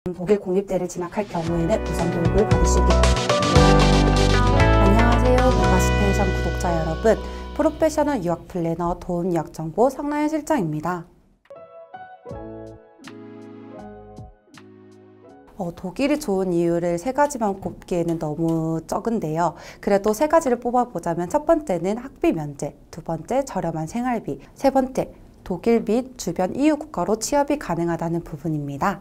독일 공립대를 진학할 경우에는 우선 교육을 받을 수 있게 됩니다. 안녕하세요. 문화스테이션 구독자 여러분. 프로페셔널 유학 플래너 도움 유학 정보 성나연 실장입니다. 독일이 좋은 이유를 세 가지만 꼽기에는 너무 적은데요. 그래도 세 가지를 뽑아보자면 첫 번째는 학비 면제, 두 번째 저렴한 생활비, 세 번째 독일 및 주변 EU 국가로 취업이 가능하다는 부분입니다.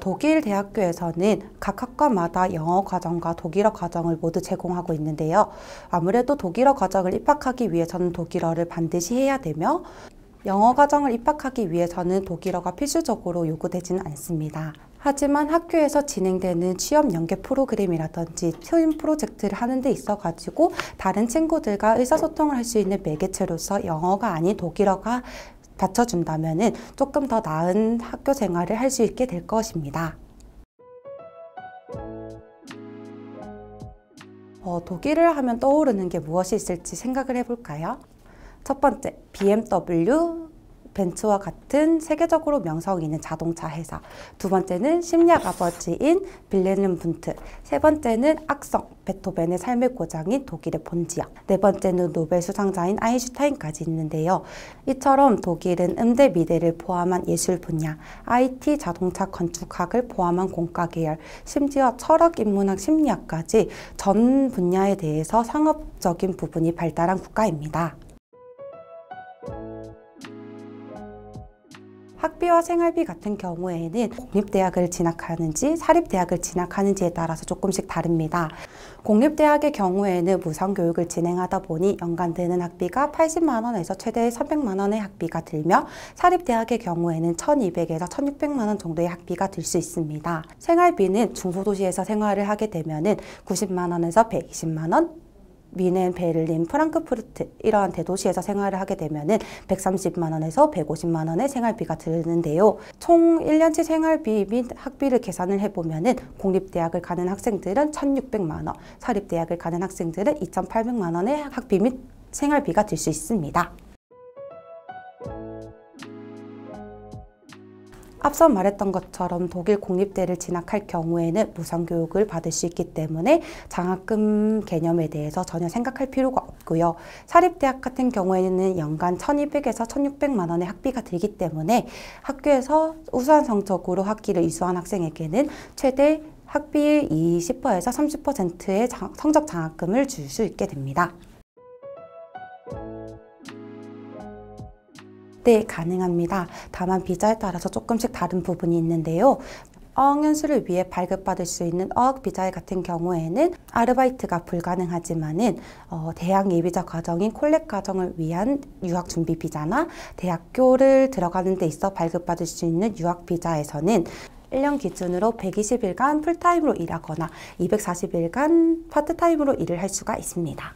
독일 대학교에서는 각 학과마다 영어 과정과 독일어 과정을 모두 제공하고 있는데요. 아무래도 독일어 과정을 입학하기 위해서는 독일어를 반드시 해야 되며 영어 과정을 입학하기 위해서는 독일어가 필수적으로 요구되지는 않습니다. 하지만 학교에서 진행되는 취업 연계 프로그램이라든지 트윈 프로젝트를 하는 데 있어가지고 다른 친구들과 의사소통을 할 수 있는 매개체로서 영어가 아닌 독일어가 받쳐준다면 조금 더 나은 학교 생활을 할 수 있게 될 것입니다. 독일을 하면 떠오르는 게 무엇이 있을지 생각을 해볼까요? 첫 번째, BMW, 벤츠와 같은 세계적으로 명성 있는 자동차 회사. 두 번째는 심리학 아버지인 빌레름 분트. 세 번째는 악성, 베토벤의 삶의 고장인 독일의 본지역. 네 번째는 노벨 수상자인 아인슈타인까지 있는데요. 이처럼 독일은 음대 미대를 포함한 예술 분야, IT, 자동차, 건축학을 포함한 공과 계열, 심지어 철학, 인문학, 심리학까지 전 분야에 대해서 상업적인 부분이 발달한 국가입니다. 학비와 생활비 같은 경우에는 공립대학을 진학하는지 사립대학을 진학하는지에 따라서 조금씩 다릅니다. 공립대학의 경우에는 무상교육을 진행하다 보니 연간 드는 학비가 80만 원에서 최대 300만 원의 학비가 들며 사립대학의 경우에는 1200에서 1600만 원 정도의 학비가 들 수 있습니다. 생활비는 중소도시에서 생활을 하게 되면 90만 원에서 120만 원, 미넨, 베를린, 프랑크푸르트 이러한 대도시에서 생활을 하게 되면 130만 원에서 150만 원의 생활비가 드는데요. 총 1년치 생활비 및 학비를 계산을 해보면 공립대학을 가는 학생들은 1,600만 원, 사립대학을 가는 학생들은 2,800만 원의 학비 및 생활비가 들 수 있습니다. 앞서 말했던 것처럼 독일 공립대를 진학할 경우에는 무상교육을 받을 수 있기 때문에 장학금 개념에 대해서 전혀 생각할 필요가 없고요. 사립대학 같은 경우에는 연간 1,200에서 1,600만 원의 학비가 들기 때문에 학교에서 우수한 성적으로 학기를 이수한 학생에게는 최대 학비의 20%에서 30%의 성적 장학금을 줄 수 있게 됩니다. 네, 가능합니다. 다만 비자에 따라서 조금씩 다른 부분이 있는데요. 어학연수를 위해 발급받을 수 있는 어학비자 같은 경우에는 아르바이트가 불가능하지만은 대학 예비자 과정인 콜렉 과정을 위한 유학준비비자나 대학교를 들어가는 데 있어 발급받을 수 있는 유학비자에서는 1년 기준으로 120일간 풀타임으로 일하거나 240일간 파트타임으로 일을 할 수가 있습니다.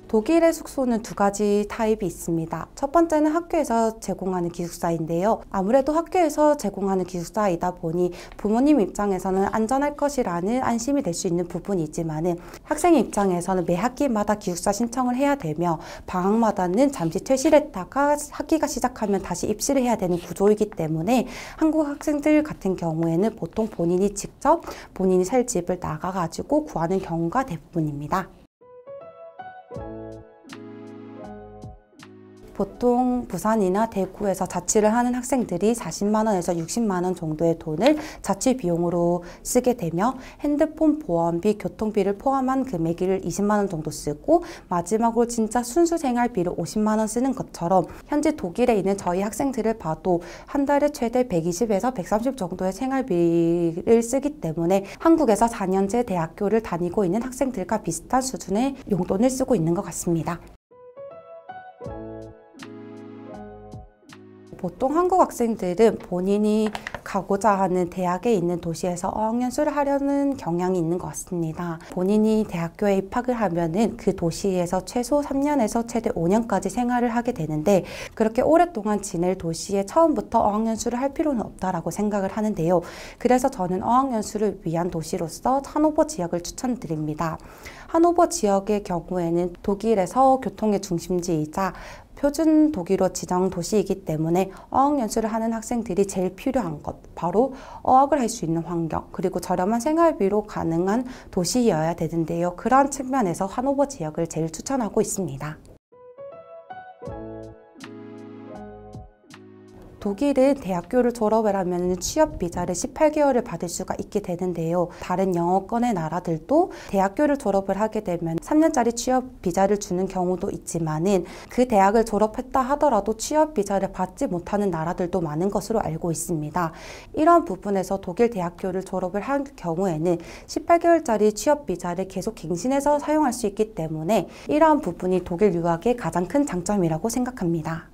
독일의 숙소는 두 가지 타입이 있습니다. 첫 번째는 학교에서 제공하는 기숙사인데요. 아무래도 학교에서 제공하는 기숙사이다 보니 부모님 입장에서는 안전할 것이라는 안심이 될 수 있는 부분이지만 학생 입장에서는 매 학기마다 기숙사 신청을 해야 되며 방학마다는 잠시 퇴실했다가 학기가 시작하면 다시 입시를 해야 되는 구조이기 때문에 한국 학생들 같은 경우에는 보통 본인이 직접 본인이 살 집을 나가가지고 구하는 경우가 대부분입니다. 보통 부산이나 대구에서 자취를 하는 학생들이 40만 원에서 60만 원 정도의 돈을 자취 비용으로 쓰게 되며 핸드폰 보험비, 교통비를 포함한 금액을 20만 원 정도 쓰고 마지막으로 진짜 순수 생활비를 50만 원 쓰는 것처럼 현재 독일에 있는 저희 학생들을 봐도 한 달에 최대 120에서 130 정도의 생활비를 쓰기 때문에 한국에서 4년제 대학교를 다니고 있는 학생들과 비슷한 수준의 용돈을 쓰고 있는 것 같습니다. 보통 한국 학생들은 본인이 가고자 하는 대학에 있는 도시에서 어학연수를 하려는 경향이 있는 것 같습니다. 본인이 대학교에 입학을 하면은 그 도시에서 최소 3년에서 최대 5년까지 생활을 하게 되는데, 그렇게 오랫동안 지낼 도시에 처음부터 어학연수를 할 필요는 없다라고 생각을 하는데요. 그래서 저는 어학연수를 위한 도시로서 하노버 지역을 추천드립니다. 하노버 지역의 경우에는 독일에서 교통의 중심지이자 표준 독일어 지정 도시이기 때문에 어학연수를 하는 학생들이 제일 필요한 것, 바로 어학을 할 수 있는 환경, 그리고 저렴한 생활비로 가능한 도시여야 되는데요. 그러한 측면에서 하노버 지역을 제일 추천하고 있습니다. 독일은 대학교를 졸업을 하면 취업 비자를 18개월을 받을 수가 있게 되는데요. 다른 영어권의 나라들도 대학교를 졸업을 하게 되면 3년짜리 취업 비자를 주는 경우도 있지만은 그 대학을 졸업했다 하더라도 취업 비자를 받지 못하는 나라들도 많은 것으로 알고 있습니다. 이런 부분에서 독일 대학교를 졸업을 한 경우에는 18개월짜리 취업 비자를 계속 갱신해서 사용할 수 있기 때문에 이러한 부분이 독일 유학의 가장 큰 장점이라고 생각합니다.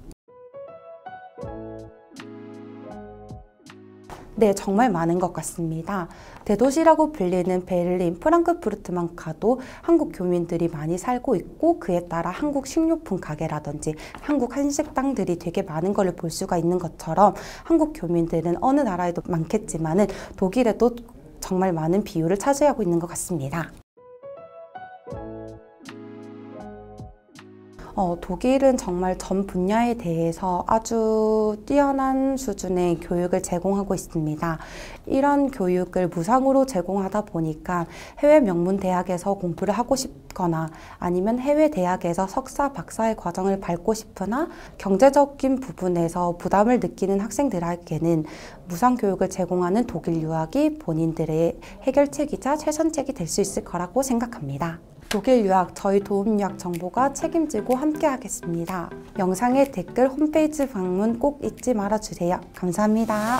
네, 정말 많은 것 같습니다. 대도시라고 불리는 베를린, 프랑크푸르트만 가도 한국 교민들이 많이 살고 있고, 그에 따라 한국 식료품 가게라든지 한국 한식당들이 되게 많은 걸 볼 수가 있는 것처럼 한국 교민들은 어느 나라에도 많겠지만은 독일에도 정말 많은 비율을 차지하고 있는 것 같습니다. 독일은 정말 전 분야에 대해서 아주 뛰어난 수준의 교육을 제공하고 있습니다. 이런 교육을 무상으로 제공하다 보니까 해외 명문 대학에서 공부를 하고 싶거나 아니면 해외 대학에서 석사, 박사의 과정을 밟고 싶으나 경제적인 부분에서 부담을 느끼는 학생들에게는 무상 교육을 제공하는 독일 유학이 본인들의 해결책이자 최선책이 될 수 있을 거라고 생각합니다. 독일 유학, 저희 도움유학 정보가 책임지고 함께 하겠습니다. 영상의 댓글, 홈페이지 방문 꼭 잊지 말아주세요. 감사합니다.